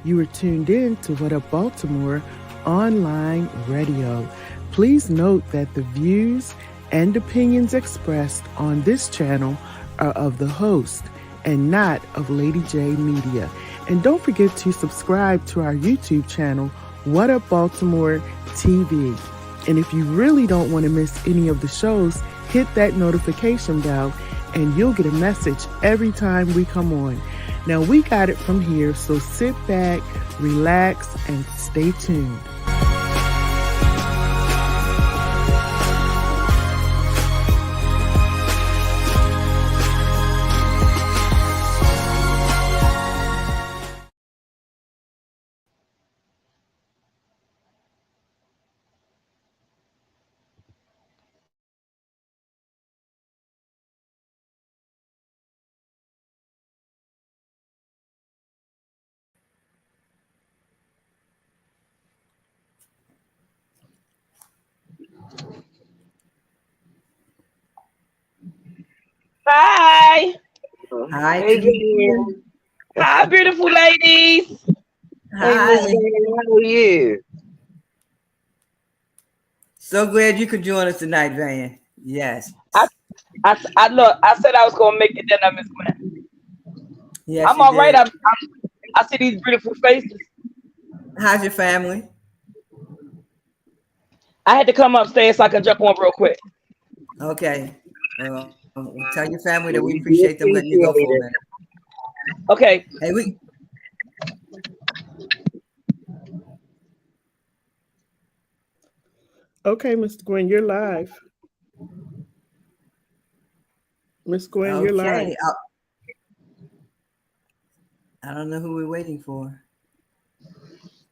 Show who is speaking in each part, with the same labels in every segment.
Speaker 1: You are tuned in to What Up Baltimore online radio. Please note that the views and opinions expressed on this channel are of the host and not of Lady J Media. And don't forget to subscribe to our YouTube channel, What Up Baltimore TV. And if you really don't want to miss any of the shows, hit that notification bell and you'll get a message every time we come on. Now, we got it from here, so sit back, relax, and stay tuned.
Speaker 2: Hi.
Speaker 3: Hi.
Speaker 2: Hey, hi, beautiful ladies.
Speaker 3: Hi.
Speaker 2: Hey, Miss Gwen, how are you?
Speaker 3: So glad you could join us tonight, Van. Yes.
Speaker 2: I look. I said I was gonna make it. Then I Miss Gwen.
Speaker 3: Yes,
Speaker 2: I'm all right.
Speaker 3: did.
Speaker 2: I see these beautiful faces.
Speaker 3: How's your family?
Speaker 2: I had to come upstairs so I can jump on real quick.
Speaker 3: Okay. Tell your family that we appreciate them letting you go for a minute.
Speaker 2: Okay.
Speaker 3: Hey,
Speaker 1: Okay, Mr. Gwen, you're live. Miss Gwen, you're live.
Speaker 3: I don't know who we're waiting for.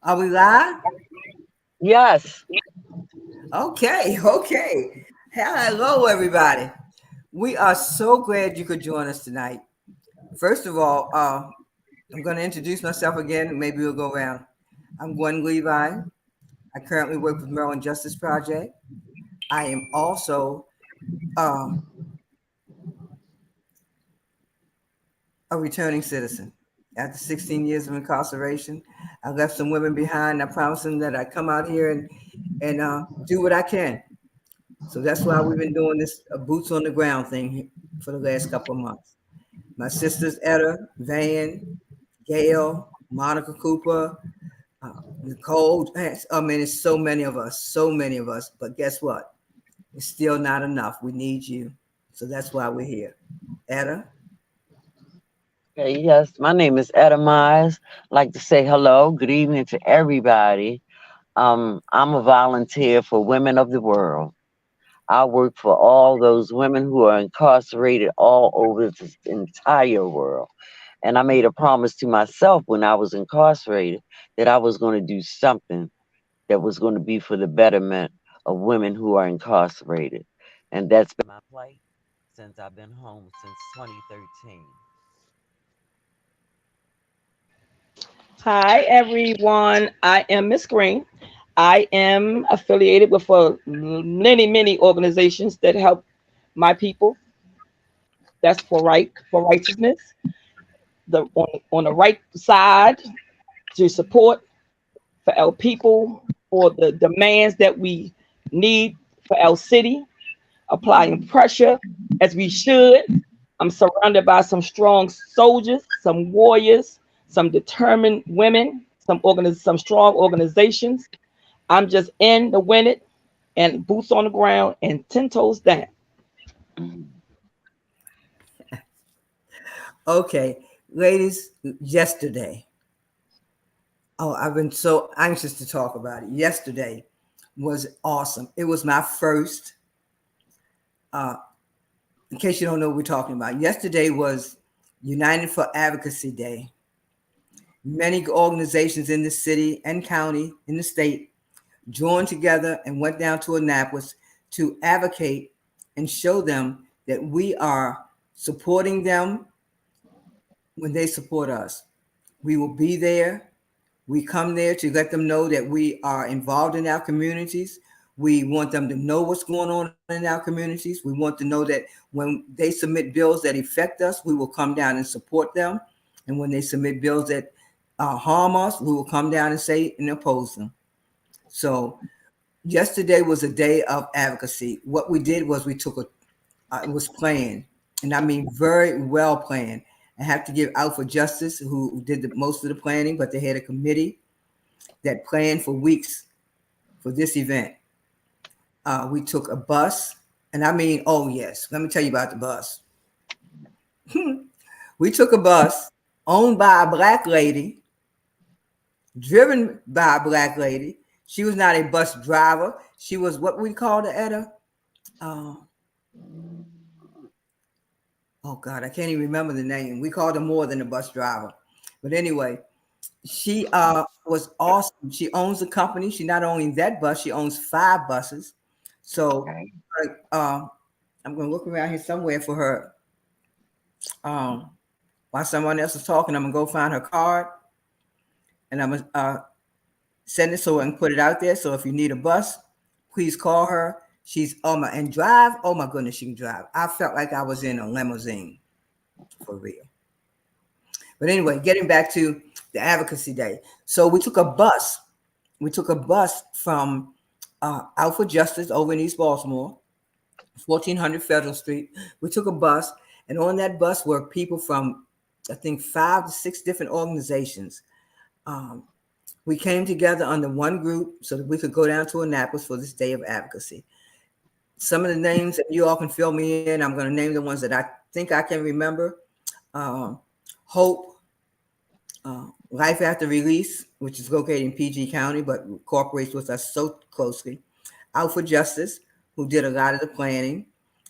Speaker 3: Are we live?
Speaker 2: Yes.
Speaker 3: Okay. Hello, everybody. We are so glad you could join us tonight. First of all, I'm going to introduce myself again. Maybe we'll go around. I'm Gwen Levi. I currently work with Maryland Justice Project. I am also a returning citizen. After 16 years of incarceration, I left some women behind. I promised them that I'd come out here and do what I can. So that's why we've been doing this boots on the ground thing for the last couple of months. My sisters, Etta, Van, Gail, Monica Cooper, Nicole. I mean, it's so many of us. But guess what? It's still not enough. We need you. So that's why we're here. Etta?
Speaker 4: Okay, yes, my name is Etta Mize. I'd like to say hello, good evening to everybody. I'm a volunteer for Women of the World. I work for all those women who are incarcerated all over the entire world. And I made a promise to myself when I was incarcerated that I was going to do something that was going to be for the betterment of women who are incarcerated. And that's been my plight since I've been home since 2013.
Speaker 2: Hi, everyone. I am Miss Green. I am affiliated with many organizations that help my people. That's for righteousness. On the right side to support for our people, for the demands that we need for our city, applying pressure as we should. I'm surrounded by some strong soldiers, some warriors, some determined women, some strong organizations. I'm just in to win it and boots on the ground and 10 toes down.
Speaker 3: Okay, ladies, yesterday. Oh, I've been so anxious to talk about it. Yesterday was awesome. It was my first, in case you don't know what we're talking about, yesterday was United for Advocacy Day. Many organizations in the city and county, in the state, joined together and went down to Annapolis to advocate and show them that we are supporting them when they support us. We will be there. We come there to let them know that we are involved in our communities. We want them to know what's going on in our communities. We want to know that when they submit bills that affect us, we will come down and support them. And when they submit bills that harm us, we will come down and say and oppose them. So yesterday was a day of advocacy. What we did was we took it was planned, and I mean very well planned. I have to give out for justice who did most of the planning, but they had a committee that planned for weeks for this event. We took a bus, and I mean, oh yes, let me tell you about the bus. We took a bus owned by a black lady, driven by a black lady. She was not a bus driver. She was what we called her, Etta. Uh, oh God, I can't even remember the name. We called her more than a bus driver. But anyway, she was awesome. She owns a company. She not only that bus, she owns 5 buses. So
Speaker 4: Okay.
Speaker 3: I'm going to look around here somewhere for her. While someone else is talking, I'm going to go find her card, and I'm going to send it so I can put it out there. So if you need a bus, please call her. She's and drive. Oh my goodness, she can drive. I felt like I was in a limousine for real. But anyway, getting back to the advocacy day. So we took a bus. We took a bus from Out for Justice over in East Baltimore, 1400 Federal Street. We took a bus, and on that bus were people from, I think, 5 to 6 different organizations. We came together under one group so that we could go down to Annapolis for this day of advocacy. Some of the names that you all can fill me in, I'm going to name the ones that I think I can remember. Hope, Life After Release, which is located in PG County, but cooperates with us so closely. Out for Justice, who did a lot of the planning.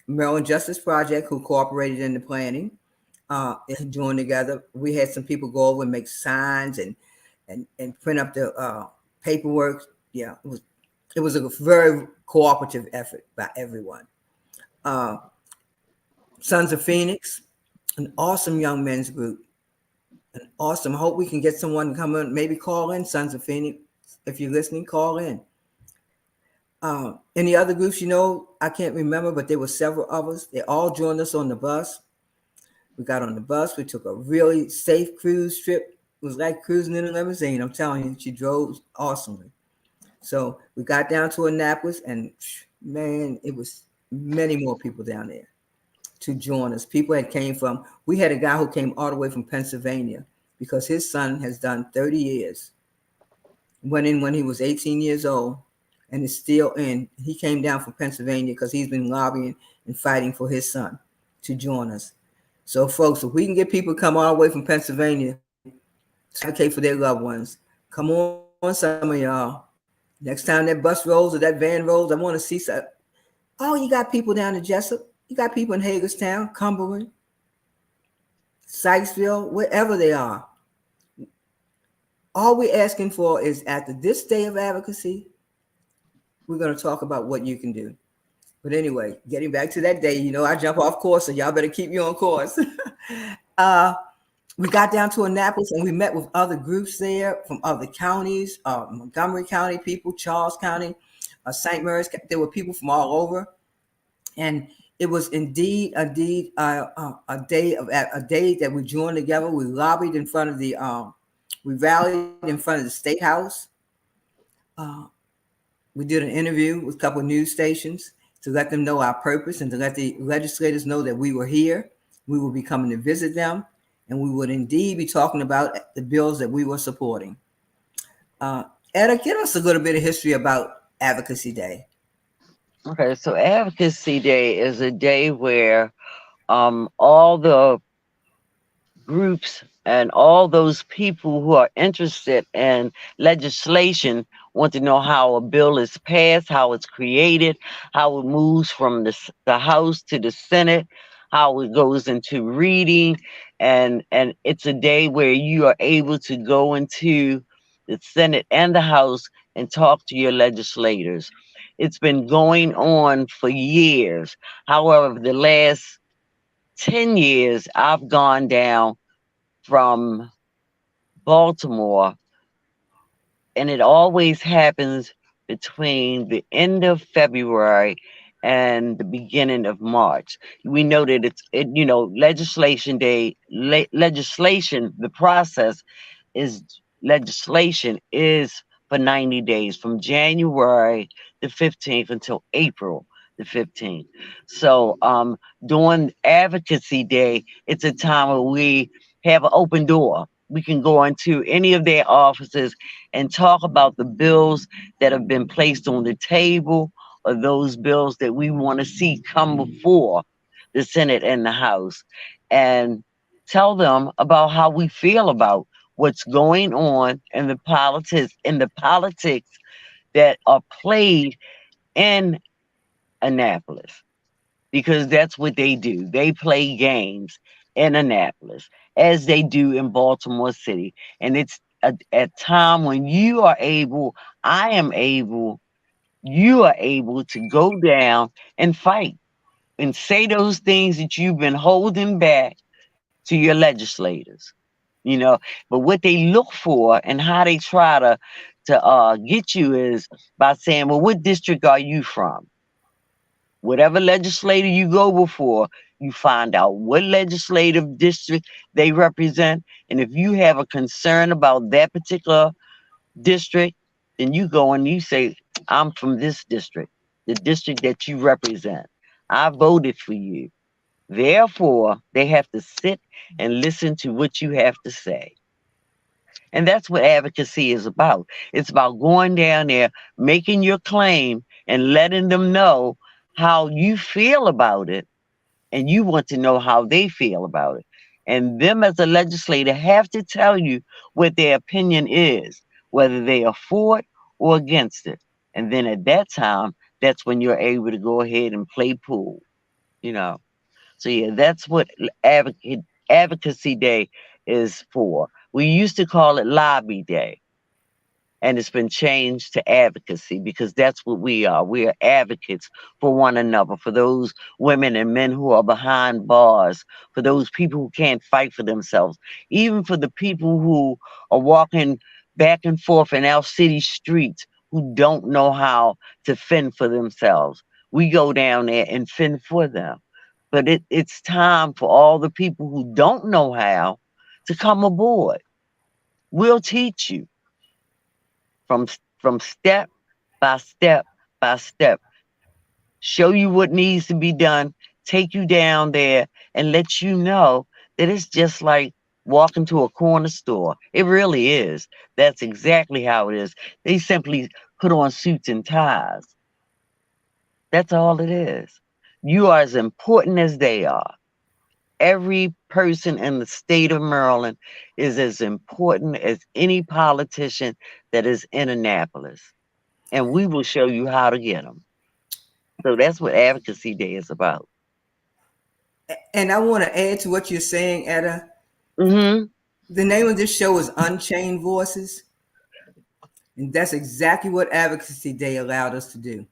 Speaker 3: Maryland Justice Project, who cooperated in the planning. Joined together. We had some people go over and make signs and print up the paperwork. Yeah, it was a very cooperative effort by everyone. Sons of Phoenix, an awesome young men's group. An awesome. Hope we can get someone to come in, maybe call in, Sons of Phoenix. If you're listening, call in. Any other groups, I can't remember, but there were several of us. They all joined us on the bus. We got on the bus. We took a really safe cruise trip. It was like cruising in a limousine. I'm telling you, she drove awesomely. So we got down to Annapolis, and man, it was many more people down there to join us. People we had a guy who came all the way from Pennsylvania because his son has done 30 years. Went in when he was 18 years old and is still in. He came down from Pennsylvania because he's been lobbying and fighting for his son to join us. So folks, if we can get people to come all the way from Pennsylvania to advocate for their loved ones, come on, some of y'all. Next time that bus rolls or that van rolls, I want to see some. Oh, you got people down in Jessup. You got people in Hagerstown, Cumberland, Sykesville, wherever they are. All we're asking for is after this day of advocacy, we're going to talk about what you can do. But anyway, getting back to that day, I jump off course, so y'all better keep me on course. We got down to Annapolis and we met with other groups there from other counties, Montgomery County people, Charles County, St. Mary's. There were people from all over. And it was indeed a day that we joined together. We lobbied in front of we rallied in front of the State House. We did an interview with a couple of news stations to let them know our purpose and to let the legislators know that we were here. We will be coming to visit them, and we would indeed be talking about the bills that we were supporting. Etta, give us a little bit of history about Advocacy Day.
Speaker 4: Okay, so Advocacy Day is a day where all the groups and all those people who are interested in legislation want to know how a bill is passed, how it's created, how it moves from the House to the Senate, how it goes into reading, and it's a day where you are able to go into the Senate and the House and talk to your legislators. It's been going on for years. However, the last 10 years, I've gone down from Baltimore, and it always happens between the end of February and the beginning of March. We know that legislation day, legislation, the process is legislation is for 90 days from January the 15th until April the 15th. So during Advocacy Day, it's a time where we have an open door. We can go into any of their offices and talk about the bills that have been placed on the table or those bills that we want to see come before the Senate and the House, and tell them about how we feel about what's going on in the politics that are played in Annapolis, because that's what they do. They play games in Annapolis as they do in Baltimore City. And it's a time when you are able, I am able, you are able to go down and fight and say those things that you've been holding back to your legislators. You know, but what they look for and how they try to get you is by saying, well, what district are you from? Whatever legislator you go before, you find out what legislative district they represent. And if you have a concern about that particular district, then you go and you say, I'm from this district, the district that you represent. I voted for you. Therefore, they have to sit and listen to what you have to say. And that's what advocacy is about. It's about going down there, making your claim, and letting them know how you feel about it. And you want to know how they feel about it. And them as a legislator have to tell you what their opinion is, whether they are for it or against it. And then at that time, that's when you're able to go ahead and play pool, you know. So yeah, that's what advocacy day is for. We used to call it lobby day, and it's been changed to advocacy because that's what we are. We are advocates for one another, for those women and men who are behind bars, for those people who can't fight for themselves, even for the people who are walking back and forth in our city streets who don't know how to fend for themselves. We go down there and fend for them. But it's time for all the people who don't know how to come aboard. We'll teach you from step by step by step. Show you what needs to be done, take you down there and let you know that it's just like walking to a corner store. It really is. That's exactly how it is. They simply put on suits and ties. That's all it is. You are as important as they are. Every person in the state of Maryland is as important as any politician that is in Annapolis. And we will show you how to get them. So that's what Advocacy Day is about.
Speaker 3: And I want to add to what you're saying, Etta.
Speaker 4: Mm-hmm.
Speaker 3: The name of this show is Unchained Voices. And that's exactly what Advocacy Day allowed us to do.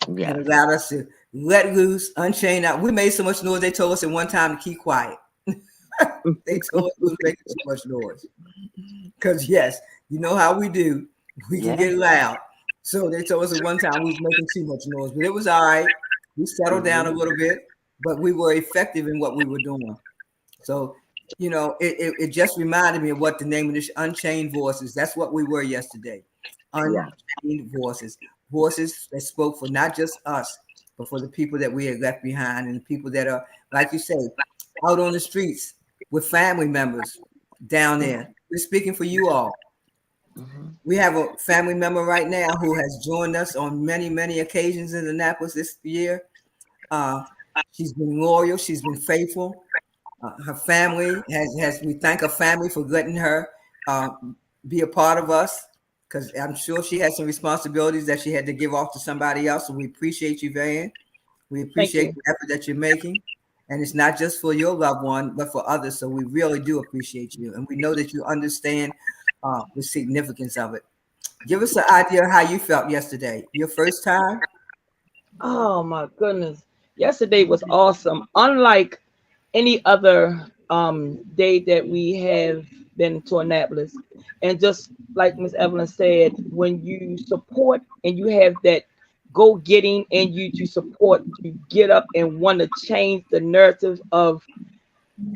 Speaker 4: Yeah.
Speaker 3: It allowed us to let loose, unchain out. We made so much noise, they told us at one time to keep quiet. They told us we were making too much noise. Because, yes, you know how we do. We can get loud. So they told us at one time we was making too much noise. But it was all right. We settled down a little bit. But we were effective in what we were doing. So, you know, it just reminded me of what the name of this Unchained Voices. That's what we were yesterday. Unchained Voices. Voices that spoke for not just us, but for the people that we had left behind and the people that are, like you say, out on the streets with family members down there. We're speaking for you all. We have a family member right now who has joined us on many, many occasions in Annapolis this year. She's been loyal. She's been faithful. Her family has, we thank her family for letting her be a part of us, because I'm sure she had some responsibilities that she had to give off to somebody else. So we appreciate you, Van. We appreciate the effort that you're making. And it's not just for your loved one, but for others. So we really do appreciate you. And we know that you understand the significance of it. Give us an idea of how you felt yesterday. Your first time?
Speaker 2: Oh my goodness. Yesterday was awesome. Unlike any other day that we have been to Annapolis. And just like Miss Evelyn said, when you support and you have that go getting and you support, you get up and want to change the narrative of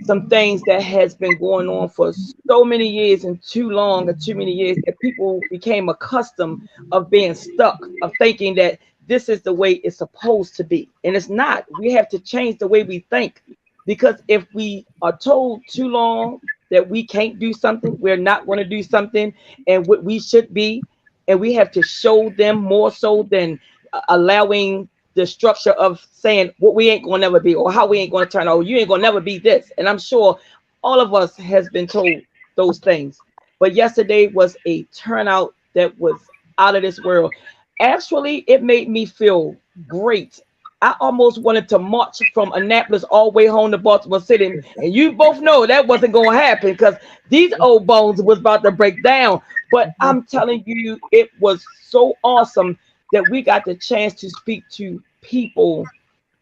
Speaker 2: some things that has been going on for so many years and too long and too many years that people became accustomed of being stuck, of thinking that this is the way it's supposed to be. And it's not. We have to change the way we think, because if we are told too long that we can't do something, we're not going to do something, and what we should be, and we have to show them more so than allowing the structure of saying what we ain't gonna never be, or how we ain't gonna turn out. Oh, you ain't gonna never be this. And I'm sure all of us has been told those things. But yesterday was a turnout that was out of this world. Actually, it made me feel great. I almost wanted to march from Annapolis all the way home to Baltimore City. And you both know that wasn't going to happen because these old bones was about to break down. But I'm telling you, it was so awesome that we got the chance to speak to people,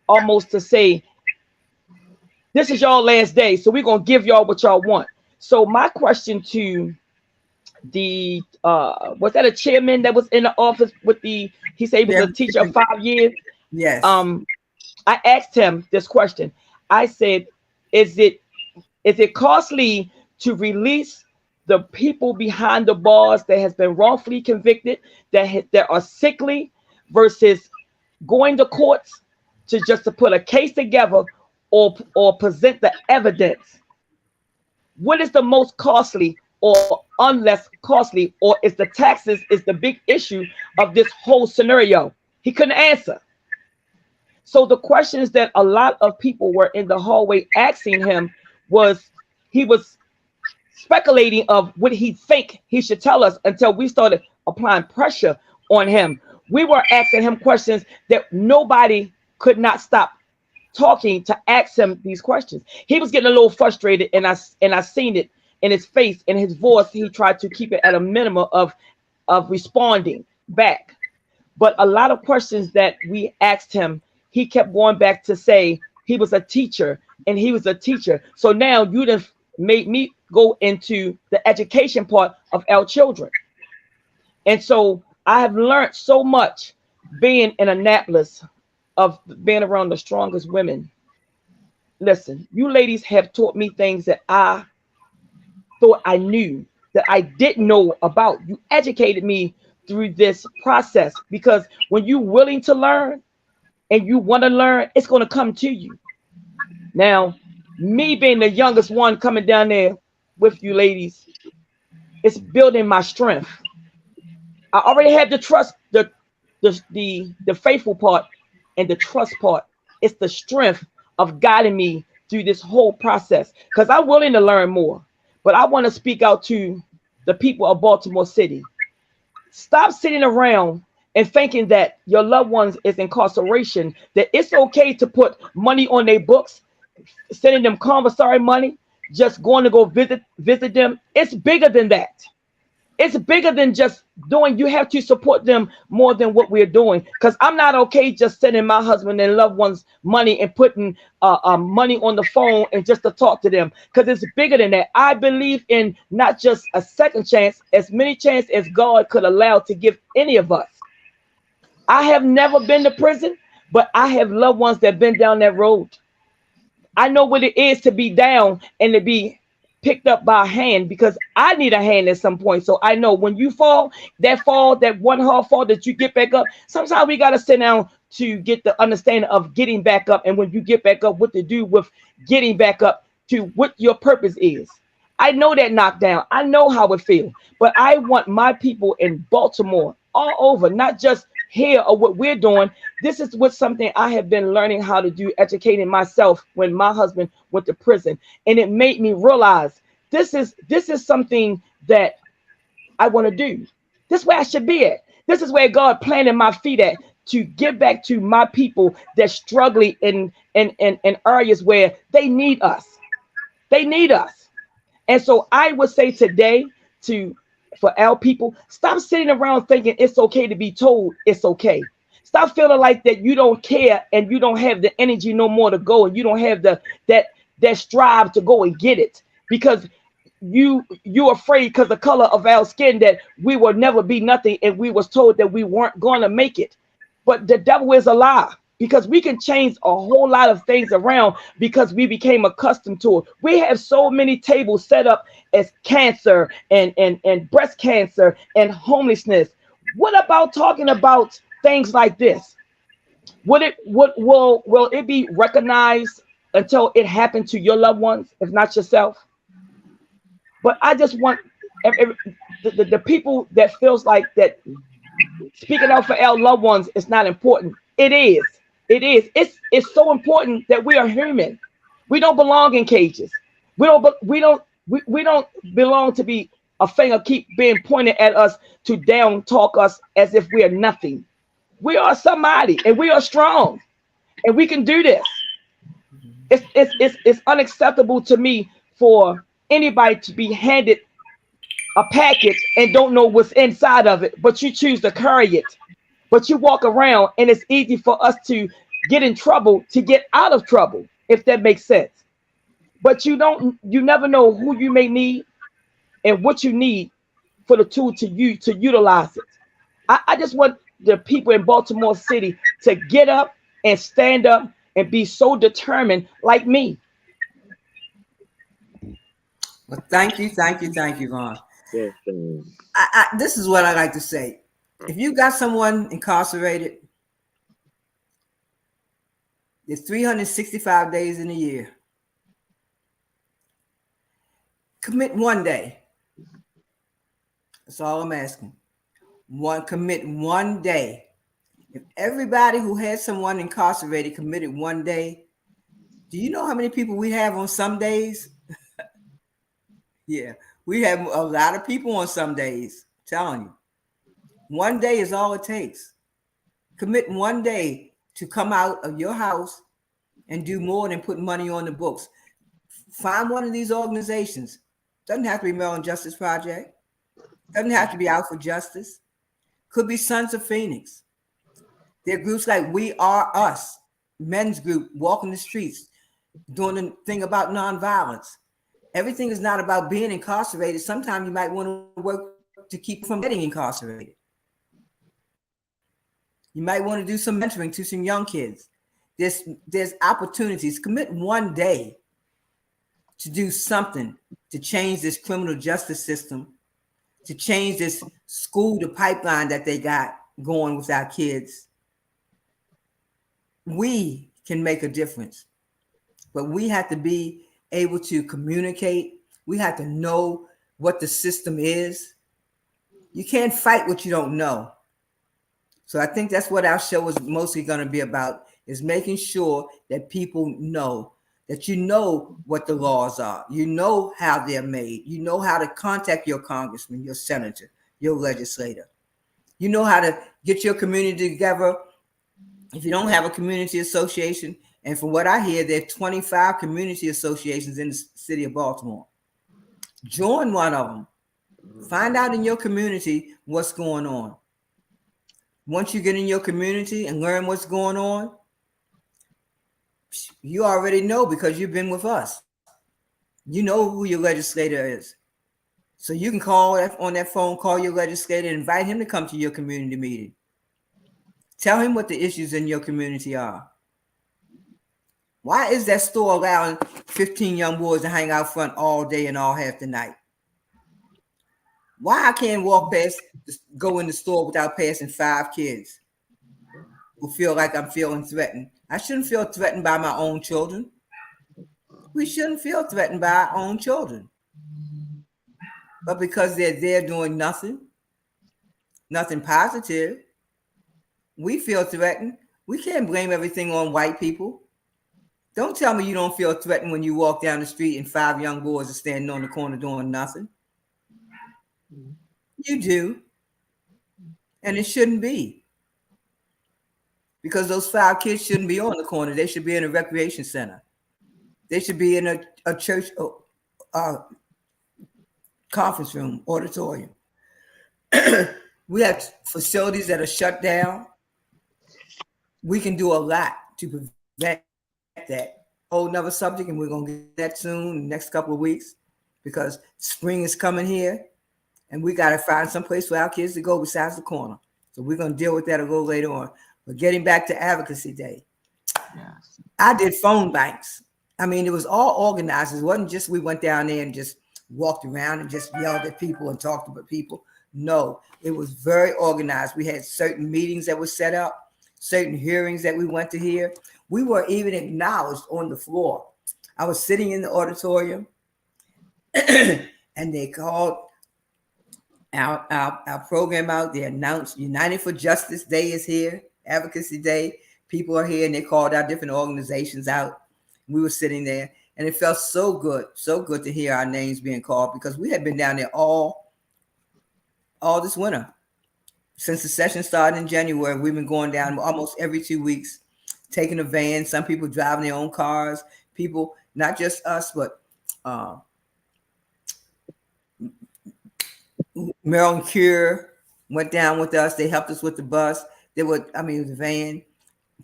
Speaker 2: almost to say, this is y'all last day, so we're going to give y'all what y'all want. So my question to the, was that a chairman that was in the office with the, he said he was a teacher of 5 years?
Speaker 3: Yes.
Speaker 2: I asked him this question. I said, is it costly to release the people behind the bars that has been wrongfully convicted, that are sickly, versus going to courts to put a case together or present the evidence? What is the most costly or unless costly, or is the taxes is the big issue of this whole scenario? He couldn't answer. So the questions that a lot of people were in the hallway asking him he was speculating of what he think he should tell us, until we started applying pressure on him. We were asking him questions that nobody could not stop talking to ask him these questions. He was getting a little frustrated, and I seen it in his face, in his voice. He tried to keep it at a minimum of responding back. But a lot of questions that we asked him, he kept going back to say he was a teacher and he was a teacher. So now you done made me go into the education part of our children. And so I have learned so much being in Annapolis, of being around the strongest women. Listen, you ladies have taught me things that I thought I knew, that I didn't know about. You educated me through this process, because when you're willing to learn and you want to learn, it's going to come to you. Now, me being the youngest one coming down there with you ladies, it's building my strength. I already had the trust, the faithful part, and the trust part. It's the strength of guiding me through this whole process, because I'm willing to learn more. But I want to speak out to the people of Baltimore City. Stop sitting around and thinking that your loved ones is incarceration, that it's okay to put money on their books, sending them commissary money, just going to go visit them. It's bigger than that. It's bigger than just doing. You have to support them more than what we're doing. Because I'm not okay just sending my husband and loved ones money and putting money on the phone and just to talk to them. Because it's bigger than that. I believe in not just a second chance, as many chances as God could allow to give any of us. I have never been to prison, but I have loved ones that have been down that road. I know what it is to be down and to be picked up by a hand, because I need a hand at some point. So I know when you fall, that one hard fall that you get back up, sometimes we got to sit down to get the understanding of getting back up. And when you get back up, what to do with getting back up to what your purpose is. I know that knockdown. I know how it feels, but I want my people in Baltimore, all over, not just here or what we're doing. This is what something I have been learning how to do, educating myself when my husband went to prison. And it made me realize this is something that I want to do. This is where I should be at. This is where God planted my feet at, to give back to my people that's struggling in areas where they need us. They need us. And so I would say today for our people, stop sitting around thinking it's okay to be told it's okay. Stop feeling like that you don't care and you don't have the energy no more to go, and you don't have that strive to go and get it, because you're afraid because the color of our skin that we will never be nothing, and we was told that we weren't going to make it. But the devil is a lie, because we can change a whole lot of things around because we became accustomed to it. We have so many tables set up as cancer and breast cancer and homelessness. What about talking about things like this? Will it be recognized until it happened to your loved ones, if not yourself? But I just want the people that feels like that speaking out for our loved ones is not important. It is. It is. It's so important that we are human. We don't belong in cages. We don't belong to be a finger keep being pointed at us to down talk us as if we are nothing. We are somebody and we are strong and we can do this. It's unacceptable to me for anybody to be handed a package and don't know what's inside of it, but you choose to carry it. But you walk around and it's easy for us to get in trouble to get out of trouble, if that makes sense. But you never know who you may need and what you need for the tool to utilize it. I just want the people in Baltimore City to get up and stand up and be so determined like me.
Speaker 3: Well, thank you, Ron.
Speaker 4: Yes,
Speaker 3: This is what I like to say. If you got someone incarcerated, there's 365 days in a year. Commit one day. That's all I'm asking. Commit one day. If everybody who had someone incarcerated committed one day, do you know how many people we have on some days? Yeah, we have a lot of people on some days. I'm telling you. One day is all it takes. Commit one day to come out of your house and do more than put money on the books. Find one of these organizations. Doesn't have to be Maryland Justice Project. Doesn't have to be Out for Justice. Could be Sons of Phoenix. There are groups like We Are Us, men's group, walking the streets, doing the thing about nonviolence. Everything is not about being incarcerated. Sometimes you might want to work to keep from getting incarcerated. You might want to do some mentoring to some young kids. There's opportunities. Commit one day to do something to change this criminal justice system, to change this school to pipeline that they got going with our kids. We can make a difference, but we have to be able to communicate. We have to know what the system is. You can't fight what you don't know. So I think that's what our show is mostly going to be about, is making sure that people know, that you know what the laws are. You know how they're made. You know how to contact your congressman, your senator, your legislator. You know how to get your community together. If you don't have a community association, and from what I hear, there are 25 community associations in the city of Baltimore. Join one of them. Find out in your community what's going on. Once you get in your community and learn what's going on, you already know because you've been with us. You know who your legislator is. So you can call on that phone, call your legislator, and invite him to come to your community meeting. Tell him what the issues in your community are. Why is that store allowing 15 young boys to hang out front all day and all half the night? Why I can't go in the store without passing 5 kids who feel like I'm feeling threatened? I shouldn't feel threatened by my own children. We shouldn't feel threatened by our own children. But because they're there doing nothing positive, we feel threatened. We can't blame everything on white people. Don't tell me you don't feel threatened when you walk down the street and 5 young boys are standing on the corner doing nothing. You do. And it shouldn't be. Because those 5 kids shouldn't be on the corner. They should be in a recreation center. They should be in a church conference room, auditorium. We have facilities that are shut down. We can do a lot to prevent that. Whole another subject, and we're going to get that soon in the next couple of weeks, because spring is coming here, and we got to find some place for our kids to go besides the corner. So we're going to deal with that a little later on. But getting back to Advocacy Day,
Speaker 4: Yes.
Speaker 3: I did phone banks. I mean, it was all organized. It wasn't just we went down there and just walked around and just yelled at people and talked about people. No, it was very organized. We had certain meetings that were set up, certain hearings that we went to hear. We were even acknowledged on the floor. I was sitting in the auditorium and they called our program out. They announced United for Justice Day is here, Advocacy Day. People are here, and they called our different organizations out. We were sitting there, and it felt so good to hear our names being called, because we had been down there all this winter. Since the session started in January, we've been going down almost every 2 weeks, taking a van. Some people driving their own cars. People, not just us, but Maryland Cure went down with us. They helped us with the bus. They would, the van,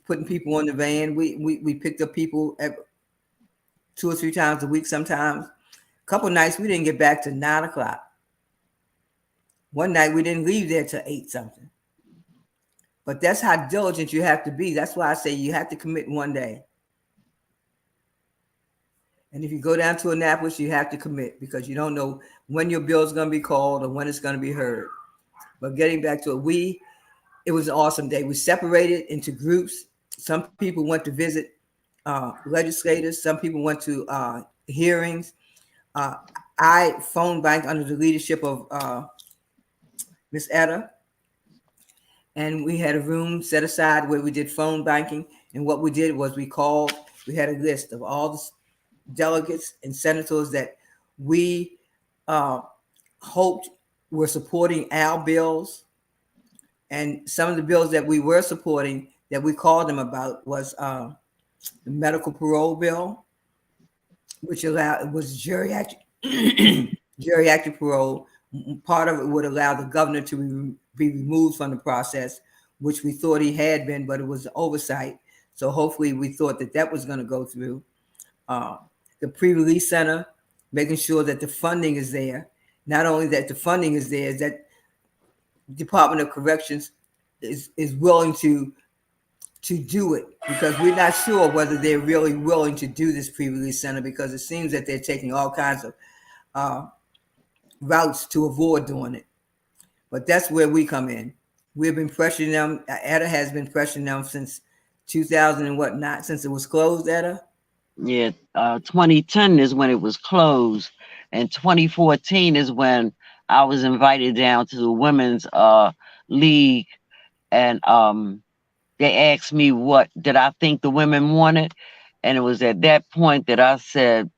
Speaker 3: putting people on the van. We picked up people at 2 or 3 times a week sometimes. A couple nights we didn't get back to 9 o'clock. One night we didn't leave there till 8 something. But that's how diligent you have to be. That's why I say you have to commit one day. And if you go down to Annapolis, you have to commit, because you don't know when your bill is going to be called or when it's going to be heard. But getting back to it, it was an awesome day. We separated into groups. Some people went to visit legislators. Some people went to hearings. I phone banked under the leadership of Miss Etta. And we had a room set aside where we did phone banking. And what we did was we had a list of all the delegates and senators that we hoped were supporting our bills. And some of the bills that we were supporting that we called them about was the medical parole bill, which was geriatric parole. Part of it would allow the governor to be removed from the process, which we thought he had been, but it was oversight. So hopefully we thought that was going to go through. The pre-release center, making sure that the funding is there. Not only that the funding is there, is that Department of Corrections is willing to do it, because we're not sure whether they're really willing to do this pre-release center, because it seems that they're taking all kinds of routes to avoid doing it. But that's where we come in. We've been pressuring them. Etta has been pressuring them since 2000 and whatnot, since it was closed, Etta.
Speaker 4: Yeah, 2010 is when it was closed, and 2014 is when I was invited down to the women's league, and they asked me what did I think the women wanted, and it was at that point that I said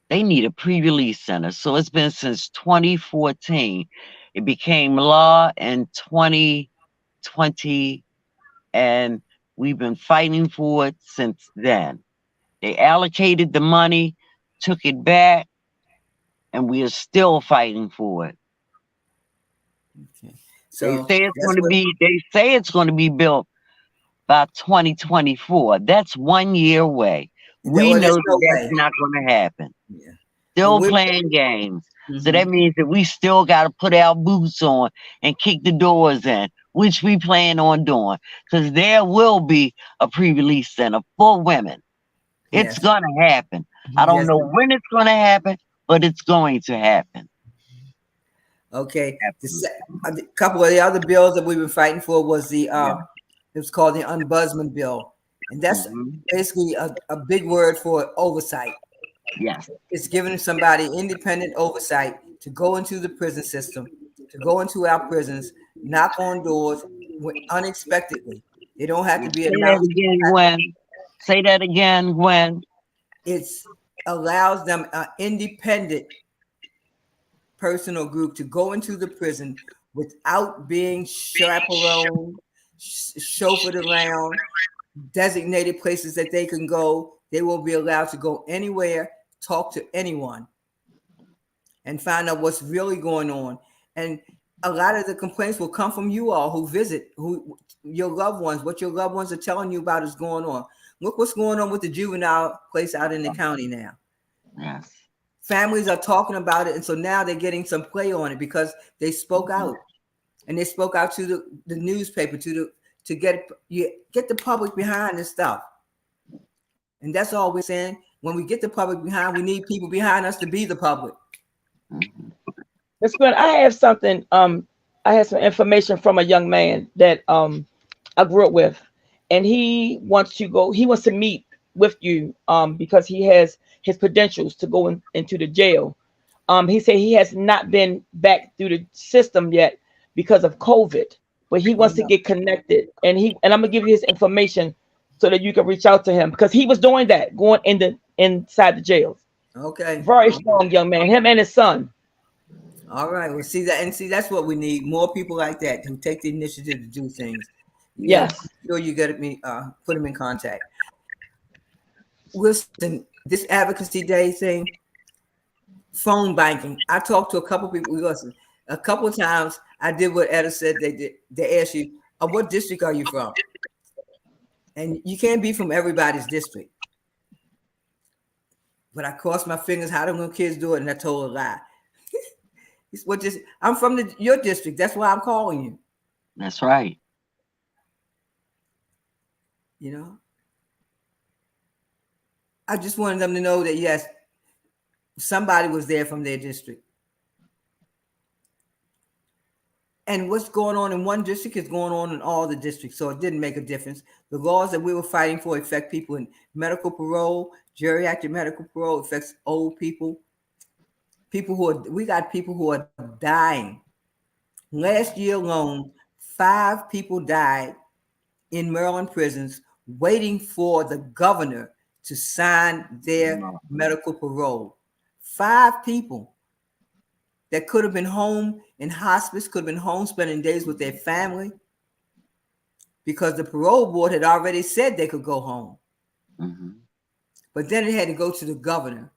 Speaker 4: they need a pre-release center. So it's been since 2014. It became law in 2020, and we've been fighting for it since then. They allocated the money, took it back, and we are still fighting for it.
Speaker 3: Okay. So
Speaker 4: they say it's going to be built by 2024. That's 1 year away. We know that's not going to happen.
Speaker 3: Yeah.
Speaker 4: Still playing games. Mm-hmm. So that means that we still got to put our boots on and kick the doors in, which we plan on doing, because there will be a pre-release center for women. It's going to happen. I don't know when it's going to happen, but it's going to happen.
Speaker 3: Okay. A couple of the other bills that we've been fighting for was it was called the Ombudsman bill. And that's basically a big word for oversight.
Speaker 4: Yes.
Speaker 3: It's giving somebody independent oversight to go into the prison system, to go into our prisons, knock on doors unexpectedly. They don't have to be announced.
Speaker 4: Say that again, Gwen.
Speaker 3: It allows them an independent person or group to go into the prison without being chaperoned, chauffeured around, designated places that they can go. They will be allowed to go anywhere, talk to anyone, and find out what's really going on. And a lot of the complaints will come from you all who visit, your loved ones, what your loved ones are telling you about is going on. Look what's going on with the juvenile place out in the county now.
Speaker 4: Yes.
Speaker 3: Families are talking about it, and so now they're getting some play on it because they spoke out, and they spoke out to the newspaper to get the public behind this stuff. And that's all we're saying. When we get the public behind, we need people behind us to be the public.
Speaker 2: Miss Gwen, I have something. I had some information from a young man that I grew up with, and he wants to go. He wants to meet with you because he has his credentials to go into the jail. He said he has not been back through the system yet because of COVID, but he
Speaker 3: Oh,
Speaker 2: wants to
Speaker 3: no.
Speaker 2: get connected, and I'm gonna give you his information so that you can reach out to him because he was doing that, going inside the jails.
Speaker 3: Okay.
Speaker 2: Very strong young man, him and his son.
Speaker 3: All right. Well, see that, and see that's what we need. More people like that who take the initiative to do things. Yeah,
Speaker 2: Yes.
Speaker 3: sure you got me. Put them in contact. Listen, this advocacy day thing, phone banking. I talked to a couple people. Listen, a couple of times I did what Etta said they did. They asked you, "What district are you from?" And you can't be from everybody's district. But I crossed my fingers. How do little kids do it? And I told a lie. It's what just I'm from your district. That's why I'm calling you.
Speaker 4: That's right.
Speaker 3: You know, I just wanted them to know that yes, somebody was there from their district. And what's going on in one district is going on in all the districts. So it didn't make a difference. The laws that we were fighting for affect people in medical parole, geriatric medical parole, affects old people. We got people who are dying. Last year alone, 5 people died in Maryland prisons waiting for the governor to sign their medical parole. 5 people that could have been home in hospice, could have been home spending days with their family because the parole board had already said they could go home.
Speaker 4: Mm-hmm.
Speaker 3: But then it had to go to the governor,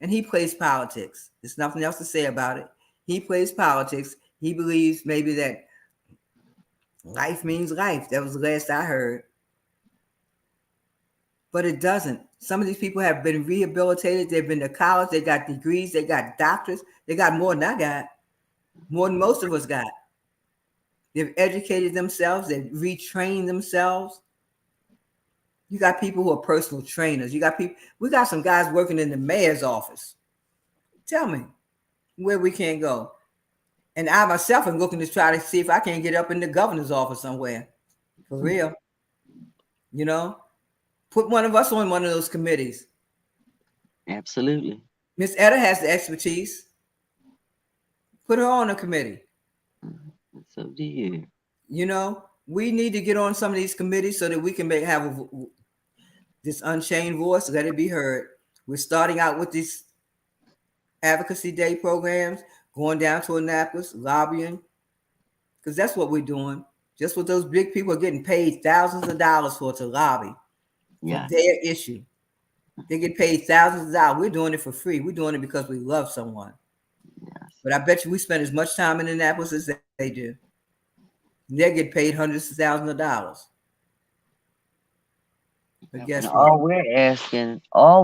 Speaker 3: and he plays politics. There's nothing else to say about it. He plays politics. He believes maybe that life means life. That was the last I heard. But it doesn't. Some of these people have been rehabilitated. They've been to college. They got degrees. They got doctorates. They got more than I got, more than most of us got. They've educated themselves. They've retrained themselves. You got people who are personal trainers. You got people. We got some guys working in the mayor's office. Tell me where we can go. And I myself am looking to try to see if I can get up in the governor's office somewhere. For real. You know, put one of us on one of those committees.
Speaker 4: Absolutely.
Speaker 3: Miss Etta has the expertise. Put her on a committee.
Speaker 4: So do you.
Speaker 3: You know, we need to get on some of these committees so that we can have this Unchained voice. Let it be heard. We're starting out with these advocacy day programs, going down to Annapolis, lobbying, because that's what we're doing. Just what those big people are getting paid thousands of dollars for to lobby for their issue. They get paid thousands of dollars. We're doing it for free. We're doing it because we love someone.
Speaker 4: Yes.
Speaker 3: But I bet you we spend as much time in Annapolis as they do. They get paid hundreds of thousands of dollars. But guess what?
Speaker 4: All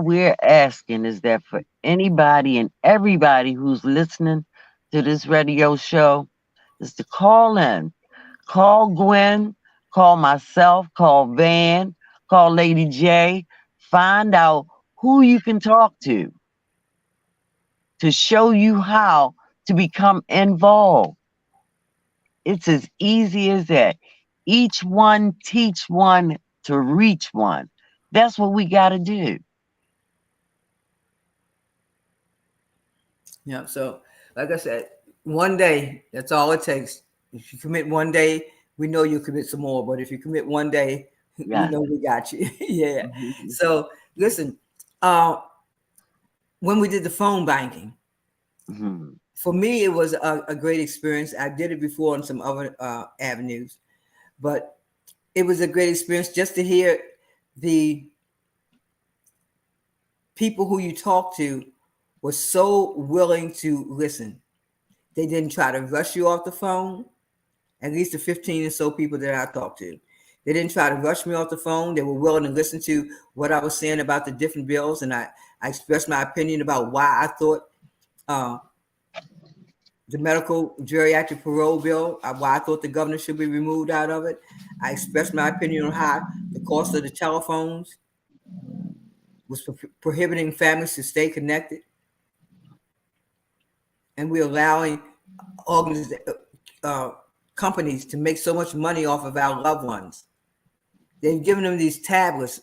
Speaker 4: we're asking is that for anybody and everybody who's listening to this radio show is to call in. Call Gwen, call myself, call Van, call Lady J. Find out who you can talk to show you how to become involved. It's as easy as that. Each one teach one to reach one. That's what we got to do.
Speaker 3: Yeah. So, like I said, one day, that's all it takes. If you commit one day, we know you'll commit some more. But if you commit one day, we know we got you. Yeah. Mm-hmm. So, listen, when we did the phone banking, for me, it was a great experience. I did it before on some other avenues, but it was a great experience just to hear the people who you talk to were so willing to listen. They didn't try to rush you off the phone. At least the 15 or so people that I talked to, they didn't try to rush me off the phone. They were willing to listen to what I was saying about the different bills, and I expressed my opinion about why I thought the medical geriatric parole bill, why I thought the governor should be removed out of it. I expressed my opinion on how the cost of the telephones was prohibiting families to stay connected. And we're allowing companies to make so much money off of our loved ones. They've given them these tablets.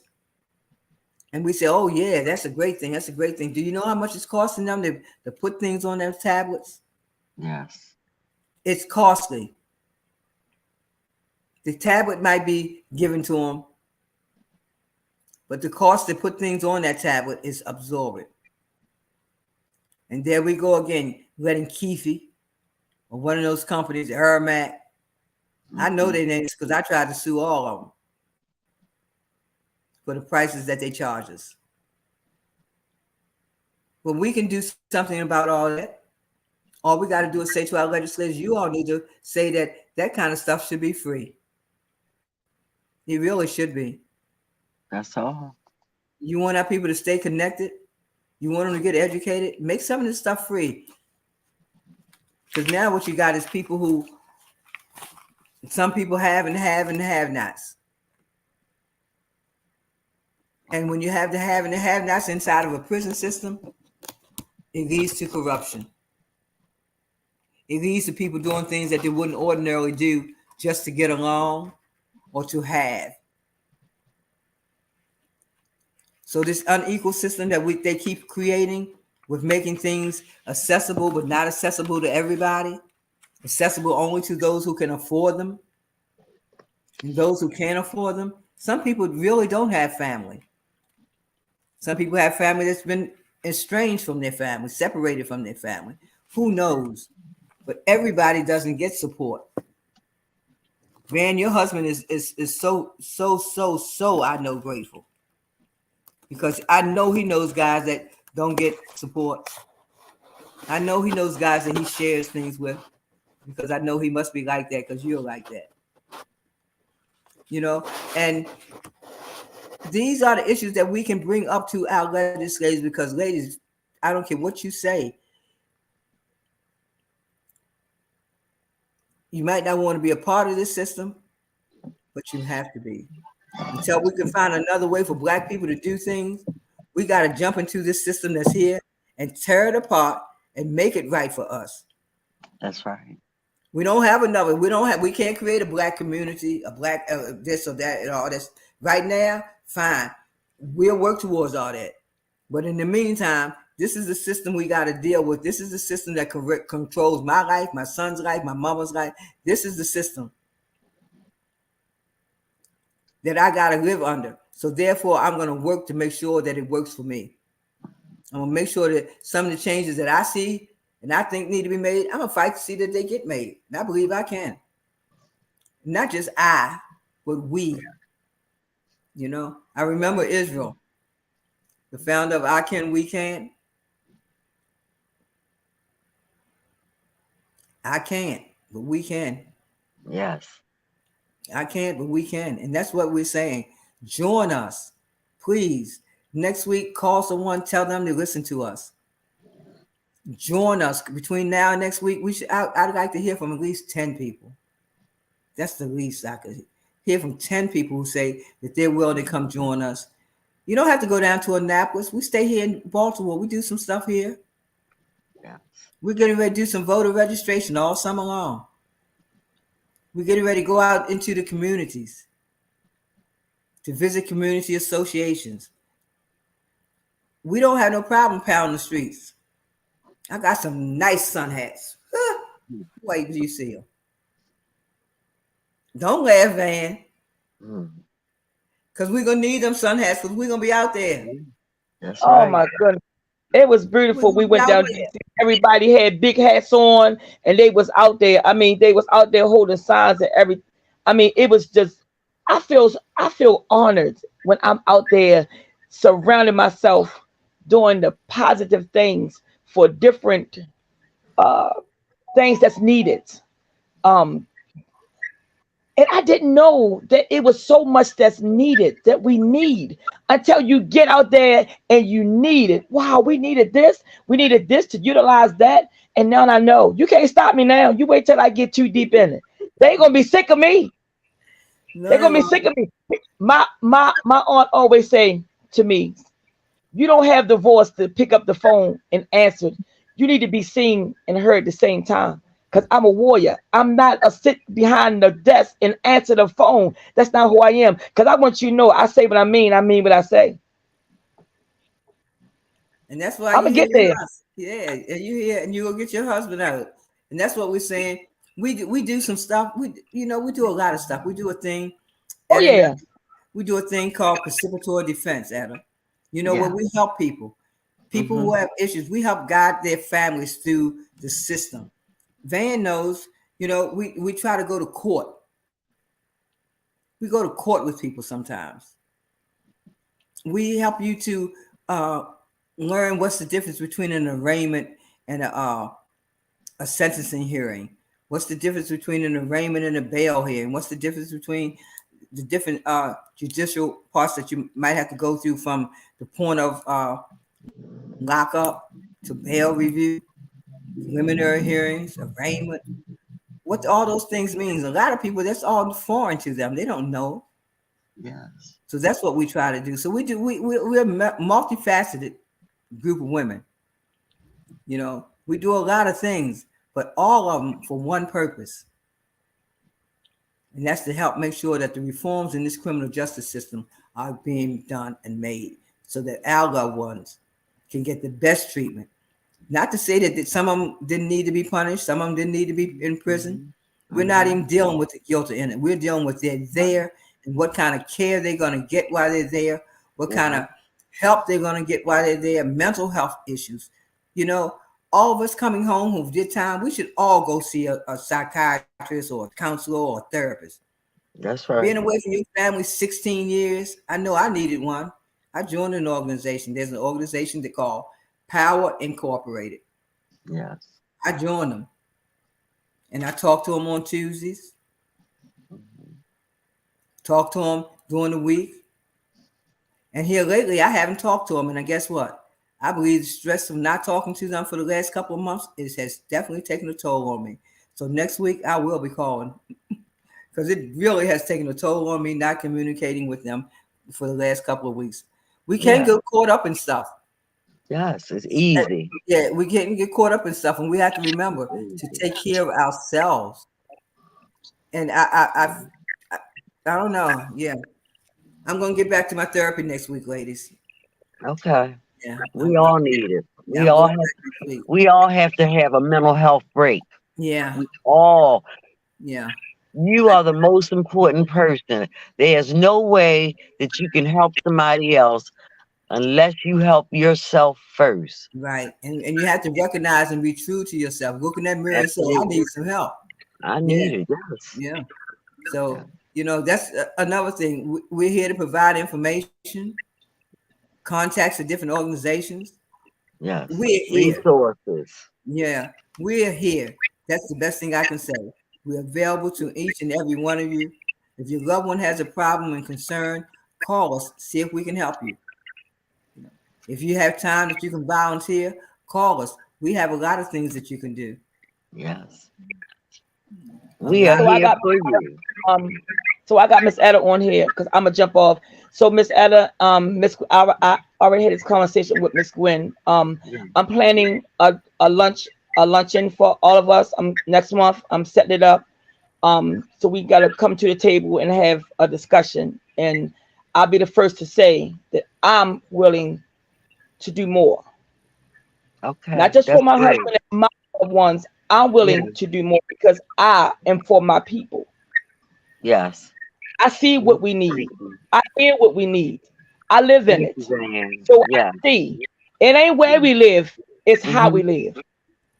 Speaker 3: And we say, oh, yeah, that's a great thing. That's a great thing. Do you know how much it's costing them to put things on those tablets?
Speaker 4: Yes.
Speaker 3: It's costly. The tablet might be given to them, but the cost to put things on that tablet is absorbent. And there we go again, letting Keefe or one of those companies, Aramat, I know their names because I tried to sue all of them for the prices that they charge us. But we can do something about all that. All we got to do is say to our legislators, you all need to say that that kind of stuff should be free. It really should be.
Speaker 4: That's all.
Speaker 3: You want our people to stay connected? You want them to get educated? Make some of this stuff free. Because now what you got is people who, some people have and have-nots. And when you have the have and the have-nots inside of a prison system, it leads to corruption. It leads to people doing things that they wouldn't ordinarily do just to get along or to have. So this unequal system that they keep creating with making things accessible but not accessible to everybody, accessible only to those who can afford them, and those who can't afford them. Some people really don't have family. Some people have family that's been estranged from their family, separated from their family. Who knows? But everybody doesn't get support. Man, your husband is so I know grateful. Because I know he knows guys that don't get support. I know he knows guys that he shares things with, because I know he must be like that because you're like that. You know, and these are the issues that we can bring up to our legislators, because ladies, I don't care what you say. You might not want to be a part of this system, but you have to be. Until we can find another way for Black people to do things, we got to jump into this system that's here and tear it apart and make it right for us.
Speaker 4: That's right.
Speaker 3: We don't have another. We can't create a Black community, a Black this or that and all this. Right now, fine. We'll work towards all that. But in the meantime, this is the system we got to deal with. This is the system that controls my life, my son's life, my mama's life. This is the system that I got to live under. So therefore, I'm going to work to make sure that it works for me. I'm going to make sure that some of the changes that I see and I think need to be made, I'm going to fight to see that they get made. And I believe I can. Not just I, but we. You know, I remember Israel, the founder of I Can, We Can. I can't, but we can.
Speaker 4: Yes.
Speaker 3: I can't, but we can. And that's what we're saying. Join us, please. Next week, call someone, tell them to listen to us. Join us. Between now and next week, I'd like to hear from at least 10 people. That's the least I could hear from 10 people who say that they're willing to come join us. You don't have to go down to Annapolis. We stay here in Baltimore. We do some stuff here.
Speaker 4: Yeah.
Speaker 3: We're getting ready to do some voter registration all summer long. We're getting ready to go out into the communities to visit community associations. We don't have no problem pounding the streets. I got some nice sun hats. Wait till you see them. Don't laugh, Van. Because we're going to need them sun hats because we're going to be out there.
Speaker 4: That's
Speaker 2: Oh,
Speaker 4: right.
Speaker 2: my goodness. It was beautiful. We went down there. Everybody had big hats on, and they was out there. I mean, they was out there holding signs and everything. I mean, it was just, I feel honored when I'm out there surrounding myself doing the positive things for different things that's needed. And I didn't know that it was so much that's needed, that we need, until you get out there and you need it. Wow, we needed this. We needed this to utilize that. And now I know. You can't stop me now. You wait till I get too deep in it. They're going to be sick of me. They're going to be sick of me. My aunt always say to me, You don't have the voice to pick up the phone and answer. You need to be seen and heard at the same time. Because I'm a warrior. I'm not a sit behind the desk and answer the phone. That's not who I am. Because I want you to know I say what I mean what I say.
Speaker 3: And that's why
Speaker 2: I'm
Speaker 3: you
Speaker 2: gonna
Speaker 3: hear
Speaker 2: get there.
Speaker 3: us. Yeah, and you hear, and you go get your husband out. And that's what we're saying. We do some stuff. We do a lot of stuff. We do a thing,
Speaker 2: Oh
Speaker 3: Adam.
Speaker 2: yeah.
Speaker 3: We do a thing called participatory defense, Adam. Where
Speaker 4: Yeah.
Speaker 3: we help people who have issues. We help guide their families through the system. Van knows. We try to go to court. We go to court with people sometimes. We help you to learn what's the difference between an arraignment and a sentencing hearing. What's the difference between an arraignment and a bail hearing? What's the difference between the different judicial parts that you might have to go through from the point of lockup to bail review, preliminary hearings, arraignment? What all those things means? A lot of people, that's all foreign to them. They don't know.
Speaker 4: Yes.
Speaker 3: So that's what we try to do. So we're multifaceted group of women. We do a lot of things, but all of them for one purpose. And that's to help make sure that the reforms in this criminal justice system are being done and made so that our loved ones can get the best treatment. Not to say that some of them didn't need to be punished, some of them didn't need to be in prison. We're not even dealing with the guilt in it. We're dealing with they're there and what kind of care they're going to get while they're there, what kind of help they're going to get while they're there, mental health issues. All of us coming home who did time, we should all go see a psychiatrist or a counselor or a therapist.
Speaker 4: That's right.
Speaker 3: Being away from your family 16 years, I know I needed one. I joined an organization. There's an organization they call Power Incorporated.
Speaker 4: Yes.
Speaker 3: I joined them. And I talk to them on Tuesdays. Talk to them during the week. And here lately, I haven't talked to them. And guess what? I believe the stress of not talking to them for the last couple of months has definitely taken a toll on me. So next week, I will be calling because it really has taken a toll on me not communicating with them for the last couple of weeks. We can't get caught up in stuff.
Speaker 4: Yes, it's easy.
Speaker 3: Yeah, we can't get caught up in stuff, and we have to remember to take care of ourselves. And I don't know. Yeah, I'm gonna get back to my therapy next week, ladies.
Speaker 4: Okay.
Speaker 3: Yeah,
Speaker 4: We all need it.
Speaker 3: yeah,
Speaker 4: We
Speaker 3: I'm
Speaker 4: all
Speaker 3: going
Speaker 4: have
Speaker 3: back next week.
Speaker 4: we all have to have a mental health break.
Speaker 3: Yeah,
Speaker 4: We all.
Speaker 3: yeah,
Speaker 4: You are the most important person. There's no way that you can help somebody else unless you help yourself first.
Speaker 3: right. And you have to recognize and be true to yourself. Look in that mirror and say, "I
Speaker 4: Absolutely.
Speaker 3: need some help."
Speaker 4: I
Speaker 3: Yeah,
Speaker 4: need it. Yes.
Speaker 3: yeah.
Speaker 4: Yeah.
Speaker 3: So that's another thing. We're here to provide information, contacts of different organizations.
Speaker 4: Yes.
Speaker 3: We're here.
Speaker 4: Resources.
Speaker 3: Yeah, we're here. That's the best thing I can say. We're available to each and every one of you. If your loved one has a problem and concern, call us, see if we can help you. If you have time that you can volunteer, call us. We have a lot of things that you can do.
Speaker 4: Yes.
Speaker 3: A
Speaker 4: We are
Speaker 3: lot.
Speaker 2: So I
Speaker 4: here
Speaker 2: got
Speaker 4: for you.
Speaker 2: um so I got Miss Etta on here because I'm gonna jump off. So Miss Etta, I already had this conversation with Miss Gwen.
Speaker 4: Yeah.
Speaker 2: I'm planning a luncheon for all of us. Next month. I'm setting it up. So we gotta come to the table and have a discussion. And I'll be the first to say that I'm willing to do more.
Speaker 4: Okay.
Speaker 2: Not just for
Speaker 4: That's
Speaker 2: my
Speaker 4: great.
Speaker 2: husband and my loved ones. I'm
Speaker 4: Yeah.
Speaker 2: willing to do more because I am for my people.
Speaker 4: Yes.
Speaker 2: I see what we need. I hear what we need. I live in
Speaker 4: Thank you,
Speaker 2: it.
Speaker 4: Van.
Speaker 2: So I
Speaker 4: Yeah.
Speaker 2: see. It ain't where we live, it's how we live. And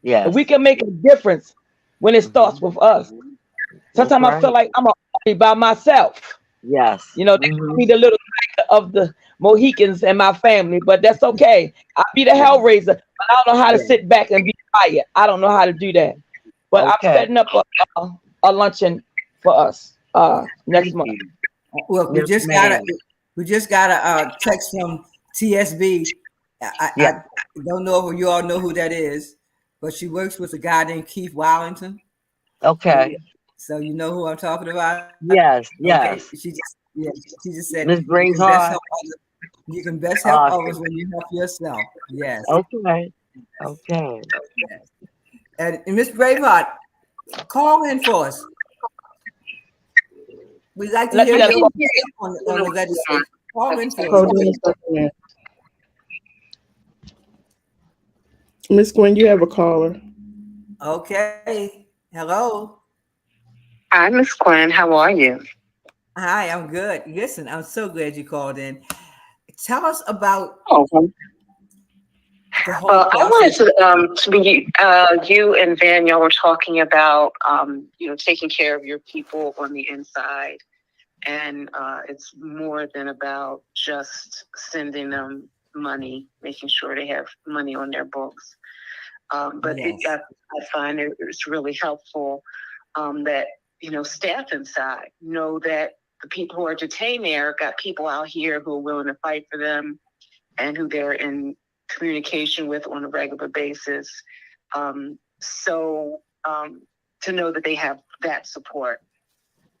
Speaker 4: Yes.
Speaker 2: we can make a difference when it starts with us.
Speaker 4: That's
Speaker 2: Sometimes I
Speaker 4: right.
Speaker 2: feel like I'm a army by myself.
Speaker 4: Yes.
Speaker 2: They call me the little tiger of the Mohicans and my family, but that's okay. I'll be the Hellraiser, but I don't know how to
Speaker 4: Yeah.
Speaker 2: sit back and be quiet. I don't know how to do that. But I'm
Speaker 4: Okay.
Speaker 2: setting up a luncheon for us next
Speaker 4: Thank
Speaker 2: month.
Speaker 4: you.
Speaker 3: Look,
Speaker 4: Yes, ma'am.
Speaker 3: we just got a text from TSB.
Speaker 4: Yeah.
Speaker 3: I don't know if you all know who that is, but she works with a guy named Keith Wallington.
Speaker 4: Okay.
Speaker 3: So you know who I'm talking about.
Speaker 4: Yes.
Speaker 3: Okay,
Speaker 4: Yes.
Speaker 3: she just said
Speaker 4: Miss
Speaker 3: you can best
Speaker 4: Braveheart.
Speaker 3: help others. You can best help
Speaker 4: Awesome.
Speaker 3: others when you help yourself. Yes.
Speaker 4: Okay. Okay.
Speaker 3: Yes. And Miss Braveheart, call in for us. We'd like to
Speaker 2: Let
Speaker 3: hear
Speaker 2: me
Speaker 3: your
Speaker 2: just call.
Speaker 3: opinion on the legislation. Call in for us,
Speaker 1: Hold on a
Speaker 3: please.
Speaker 1: second, ma'am. Miss Gwen, you have a caller.
Speaker 3: Okay. Hello.
Speaker 5: Hi, Miss Gwen. How are you?
Speaker 3: Hi, I'm good. Listen, I'm so glad you called in. Tell us about
Speaker 5: Oh,
Speaker 3: the whole
Speaker 5: well, I wanted
Speaker 3: process.
Speaker 5: to be you and Van. Y'all were talking about taking care of your people on the inside, and it's more than about just sending them money, making sure they have money on their books. But
Speaker 3: Yes.
Speaker 5: I find it's really helpful that staff inside know that the people who are detained there got people out here who are willing to fight for them and who they're in communication with on a regular basis. So to know that they have that support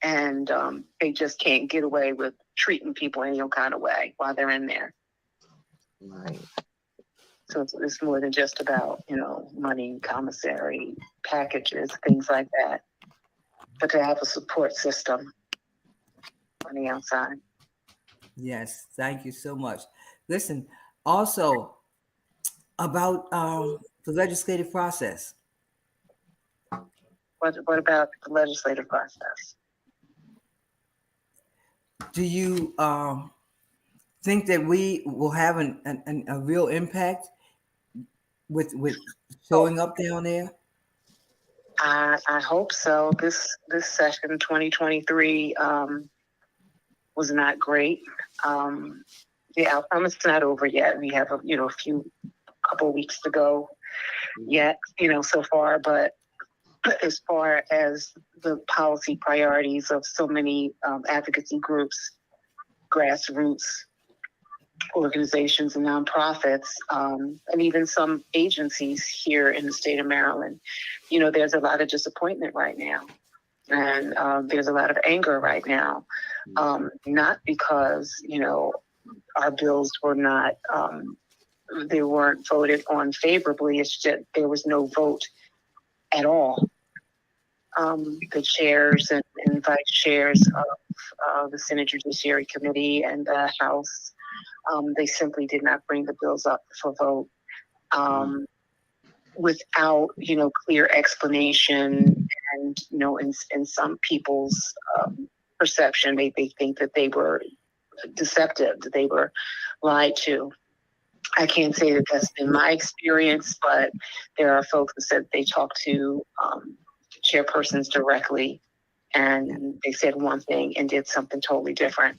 Speaker 5: and they just can't get away with treating people any kind of way while they're in there.
Speaker 4: Right.
Speaker 5: So it's more than just about, money, commissary, packages, things like that. But to have a support system on the outside.
Speaker 3: Yes. Thank you so much. Listen, also about the legislative process.
Speaker 5: What about the legislative process?
Speaker 3: Do you think that we will have a real impact with showing up down there?
Speaker 5: I hope so. This session 2023 was not great. The outcome is not over yet. We have a couple weeks to go yet, so far. But as far as the policy priorities of so many advocacy groups, grassroots organizations and nonprofits, and even some agencies here in the state of Maryland, there's a lot of disappointment right now. And there's a lot of anger right now, not because, our bills were not, they weren't voted on favorably. It's just there was no vote at all. The chairs and vice chairs of the Senate Judiciary Committee and the House, they simply did not bring the bills up for vote without, clear explanation. And, in some people's perception, they think that they were deceptive, that they were lied to. I can't say that that's been my experience, but there are folks that said they talked to chairpersons directly and they said one thing and did something totally different.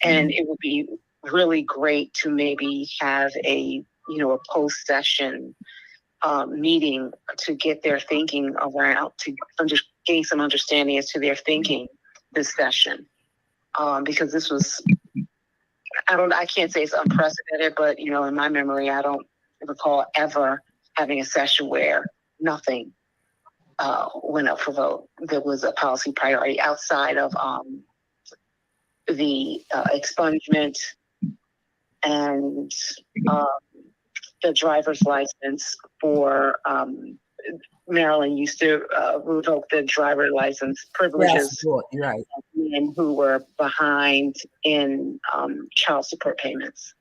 Speaker 5: And it would be really great to maybe have a post-session meeting to get their thinking around, to gain some understanding as to their thinking this session. Because this was, I can't say it's unprecedented, but in my memory, I don't recall ever having a session where nothing went up for vote. There was a policy priority outside of the expungement and the driver's license for Maryland used to revoke the driver license privileges
Speaker 3: You're right.
Speaker 5: of men who were behind in child support payments.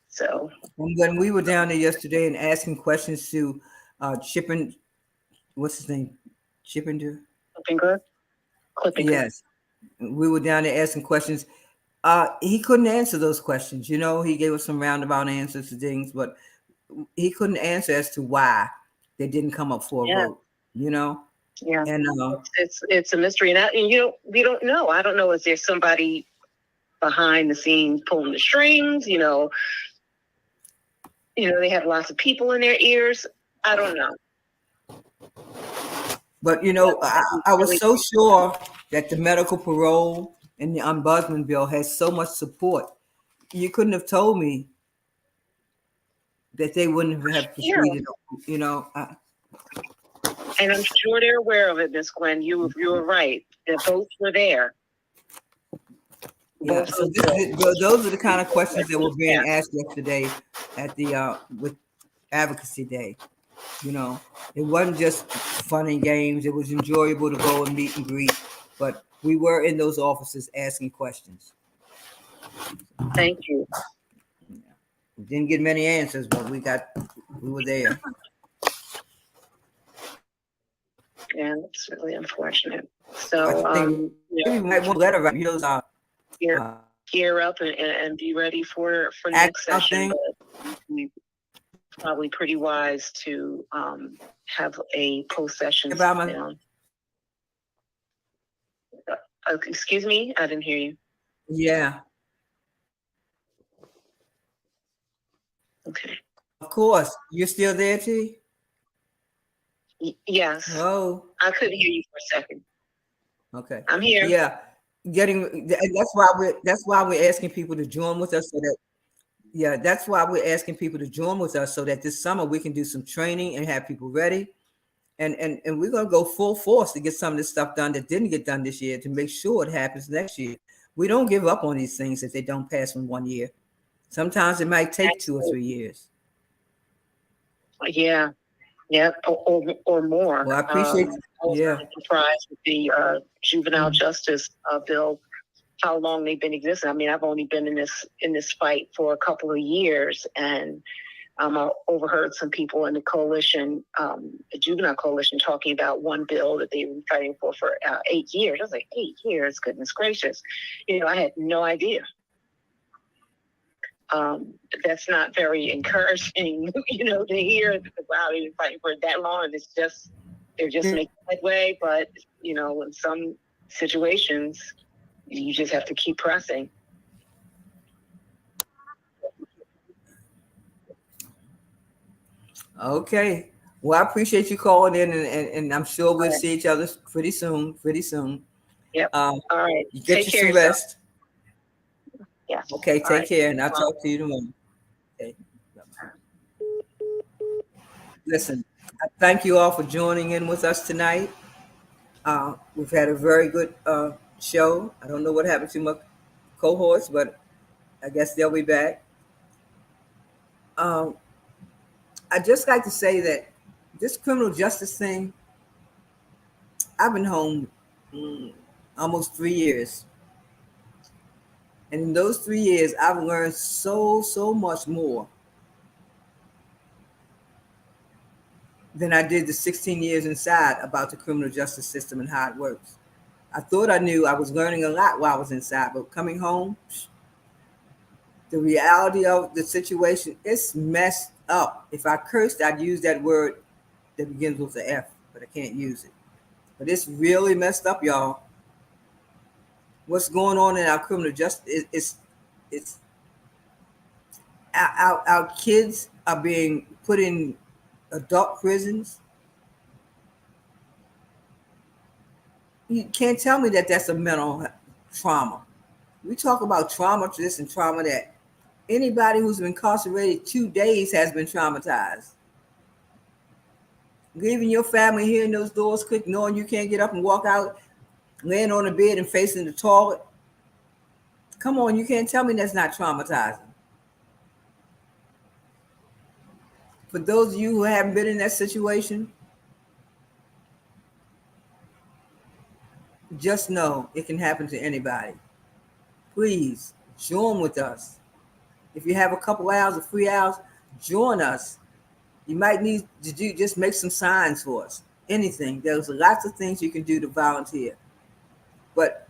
Speaker 5: So
Speaker 3: When we were down there yesterday and asking questions to Chippen, what's his name? Chippinger?
Speaker 5: Clipping.
Speaker 3: Yes. We were down there asking questions. He couldn't answer those questions. He gave us some roundabout answers to things, but he couldn't answer as to why they didn't come up for a vote.
Speaker 5: Yeah.
Speaker 3: And
Speaker 5: it's a mystery, and we don't know. I don't know. Is there somebody behind the scenes pulling the strings? They have lots of people in their ears. I don't know.
Speaker 3: But I was so sure that the medical parole and the ombudsman bill has so much support. You couldn't have told me that they wouldn't have proceeded.
Speaker 5: And I'm sure they're aware of it, Miss Gwen. You were right. The votes were there.
Speaker 3: Yeah.
Speaker 5: Both
Speaker 3: So
Speaker 5: of the
Speaker 3: those are the kind of questions that were being asked yesterday at the with Advocacy Day. You know, it wasn't just fun and games. It was enjoyable to go and meet and greet, but we were in those offices asking questions.
Speaker 5: thank you.
Speaker 3: We didn't get many answers, but we were there.
Speaker 5: Yeah, it's really unfortunate.
Speaker 3: I
Speaker 5: So,
Speaker 3: think
Speaker 5: you
Speaker 3: maybe we might want to let her write those
Speaker 5: gear,
Speaker 3: uh,
Speaker 5: gear up and be ready for
Speaker 3: act
Speaker 5: next
Speaker 3: out
Speaker 5: session.
Speaker 3: thing.
Speaker 5: But we probably pretty wise to have a post session
Speaker 3: About my,
Speaker 5: down. Excuse me, I didn't hear you.
Speaker 3: yeah,
Speaker 5: Okay.
Speaker 3: of course. You're still there, T?
Speaker 5: Yes,
Speaker 3: Oh,
Speaker 5: I couldn't hear you for a second.
Speaker 3: okay.
Speaker 5: I'm here.
Speaker 3: Yeah, and that's why we're asking people to join with us so that yeah, that's why we're asking people to join with us so that this summer we can do some training and have people ready. And we're gonna go full force to get some of this stuff done that didn't get done this year to make sure it happens next year. We don't give up on these things if they don't pass in 1 year. Sometimes it might take 2 or 3 years.
Speaker 5: Yeah, yeah, or more.
Speaker 3: Well, I appreciate
Speaker 5: I was
Speaker 3: yeah.
Speaker 5: really surprised with the juvenile justice bill, how long they've been existing. I mean, I've only been in this fight for a couple of years, and I overheard some people in the coalition, the juvenile coalition, talking about one bill that they've been fighting for 8 years. I was like, 8 years, goodness gracious! You know, I had no idea. That's not very encouraging, you know, to hear that, wow, they've been fighting for it that long. And they're just making headway. But, you know, in some situations, you just have to keep pressing.
Speaker 3: Okay. Well, I appreciate you calling in, and I'm sure we'll see each other pretty soon. Pretty soon.
Speaker 5: Yep. All right.
Speaker 3: You get
Speaker 5: Take
Speaker 3: you
Speaker 5: care
Speaker 3: some rest.
Speaker 5: Yeah.
Speaker 3: Okay. Take care, and I'll talk to you tomorrow. Okay. Listen, I thank you all for joining in with us tonight. We've had a very good show. I don't know what happened to my cohorts, but I guess they'll be back. Um, I just like to say that this criminal justice thing, I've been home almost 3 years. And in those 3 years, I've learned so much more than I did the 16 years inside about the criminal justice system and how it works. I thought I knew I was learning a lot while I was inside, but coming home, the reality of the situation, it's messed up. If I cursed, I'd use that word that begins with the F, but I can't use it. But it's really messed up, y'all. What's going on in our criminal justice it's our kids are being put in adult prisons. You can't tell me that that's a mental trauma. We talk about trauma to this and trauma that. Anybody who's been incarcerated 2 days has been traumatized. Leaving your family hearing those doors click, knowing you can't get up and walk out, laying on the bed and facing the toilet. Come on, you can't tell me that's not traumatizing. For those of you who haven't been in that situation, just know it can happen to anybody. Please join with us. If you have a couple hours or 3 hours, join us. You might need to just make some signs for us. Anything. There's lots of things you can do to volunteer. But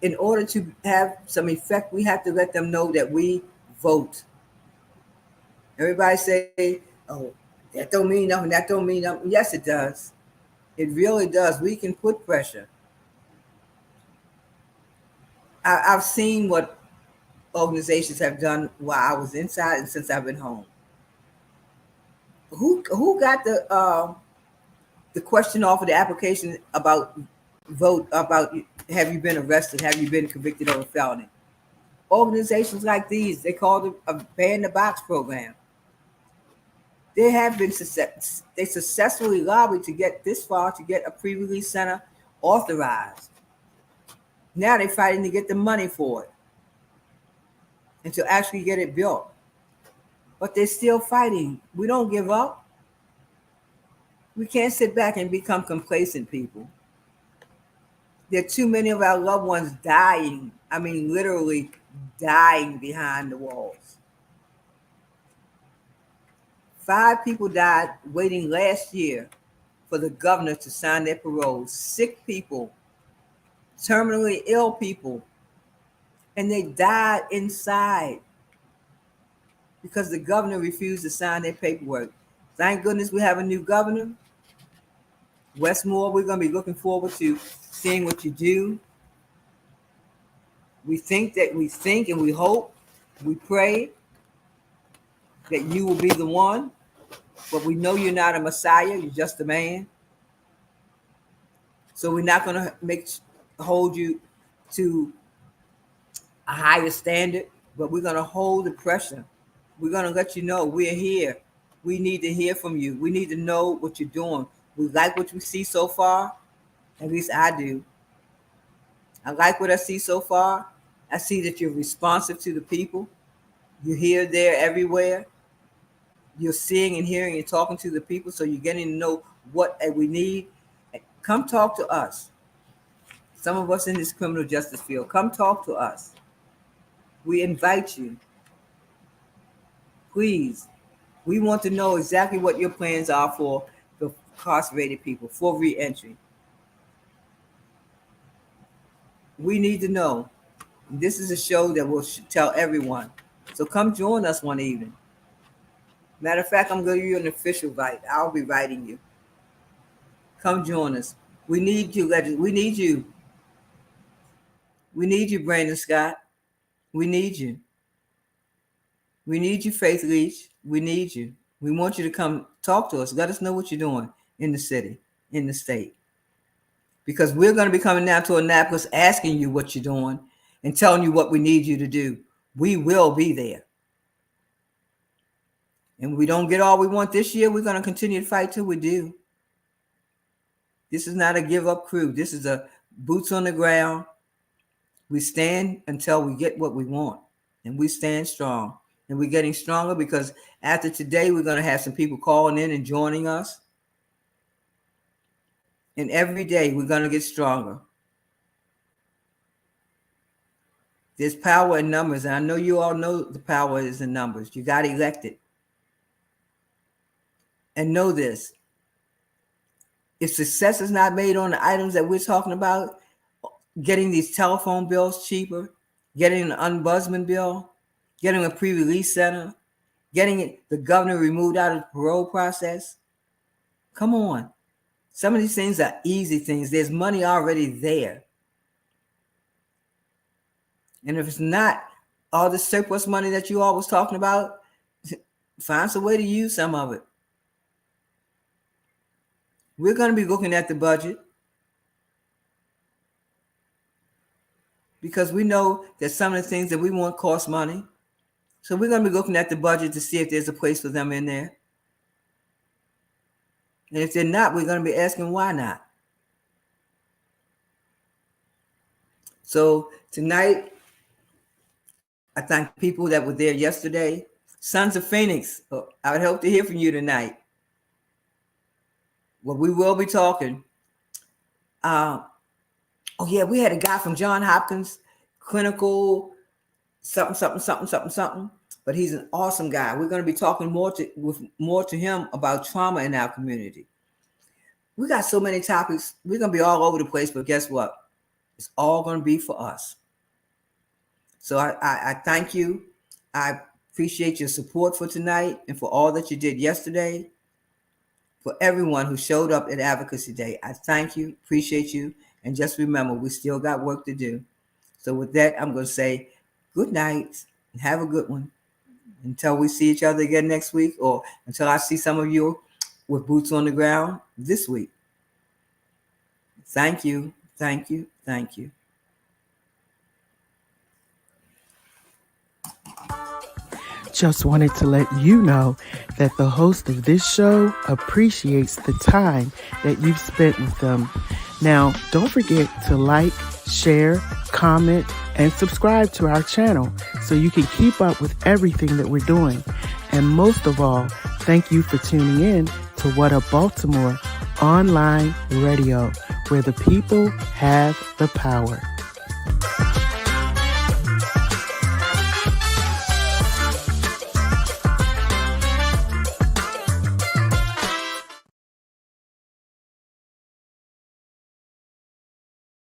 Speaker 3: in order to have some effect, we have to let them know that we vote. Everybody say, oh, that don't mean nothing, that don't mean nothing. Yes, it does. It really does. We can put pressure. I've seen what organizations have done while I was inside and since I've been home. Who got the question off of the application about vote about have you been arrested? Have you been convicted of a felony? Organizations like these, they call it a ban the box program. They have been they successfully lobbied to get this far to get a pre-release center authorized. Now they're fighting to get the money for it. and to actually get it built. But they're still fighting. We don't give up. We can't sit back and become complacent, people. There are too many of our loved ones dying. I mean, literally dying behind the walls. 5 people died waiting last year for the governor to sign their paroles. Sick people, terminally ill people, and they died inside because the governor refused to sign their paperwork. Thank goodness we have a new governor. Westmore, we're going to be looking forward to seeing what you do. We think and we hope, we pray that you will be the one, but we know you're not a Messiah, you're just a man. So we're not going to hold you to a higher standard, but we're going to hold the pressure. We're going to let you know we're here. We need to hear from you. We need to know what you're doing. We like what we see so far. At least I do. I like what I see so far. I see that you're responsive to the people. You're here, there, everywhere. You're seeing and hearing and talking to the people, so you're getting to know what we need. Come talk to us. Some of us in this criminal justice field, come talk to us. We invite you. Please. We want to know exactly what your plans are for the incarcerated people, for reentry. We need to know. This is a show that will tell everyone. So come join us one evening. Matter of fact, I'm going to give you an official invite. I'll be writing you. Come join us. We need you, legend. We need you. We need you, Brandon Scott. We need you. We need you, Faith Leach. We need you. We want you to come talk to us. Let us know what you're doing in the city, in the state. Because we're going to be coming down to Annapolis asking you what you're doing and telling you what we need you to do. We will be there. And we don't get all we want this year, we're going to continue to fight till we do. This is not a give-up crew. This is a boots on the ground. We stand until we get what we want. And we stand strong. And we're getting stronger because after today, we're going to have some people calling in and joining us. And every day, we're going to get stronger. There's power in numbers. And I know you all know the power is in numbers. You got elected. And know this. If success is not made on the items that we're talking about, getting these telephone bills cheaper, getting an ombudsman bill, getting a pre-release center, getting the governor removed out of the parole process. Come on. Some of these things are easy things. There's money already there. And if it's not all the surplus money that you all was talking about, find some way to use some of it. We're going to be looking at the budget because we know that some of the things that we want cost money. So we're going to be looking at the budget to see if there's a place for them in there. And if they're not, we're going to be asking why not. So tonight, I thank people that were there yesterday. Sons of Phoenix, I would hope to hear from you tonight. Well, we will be talking. We had a guy from Johns Hopkins Clinical something. But he's an awesome guy. We're going to be talking more to him about trauma in our community. We got so many topics. We're going to be all over the place, but guess what? It's all going to be for us. So I thank you. I appreciate your support for tonight and for all that you did yesterday. For everyone who showed up at Advocacy Day, I thank you, appreciate you, and just remember, we still got work to do. So with that, I'm going to say good night and have a good one. Until we see each other again next week, or until I see some of you with boots on the ground this week. Thank you, thank you, thank you.
Speaker 1: Just wanted to let you know that the host of this show appreciates the time that you've spent with them. Now, don't forget to like, share, comment, and subscribe to our channel so you can keep up with everything that we're doing. And most of all, thank you for tuning in to What Up Baltimore online radio, where the people have the power.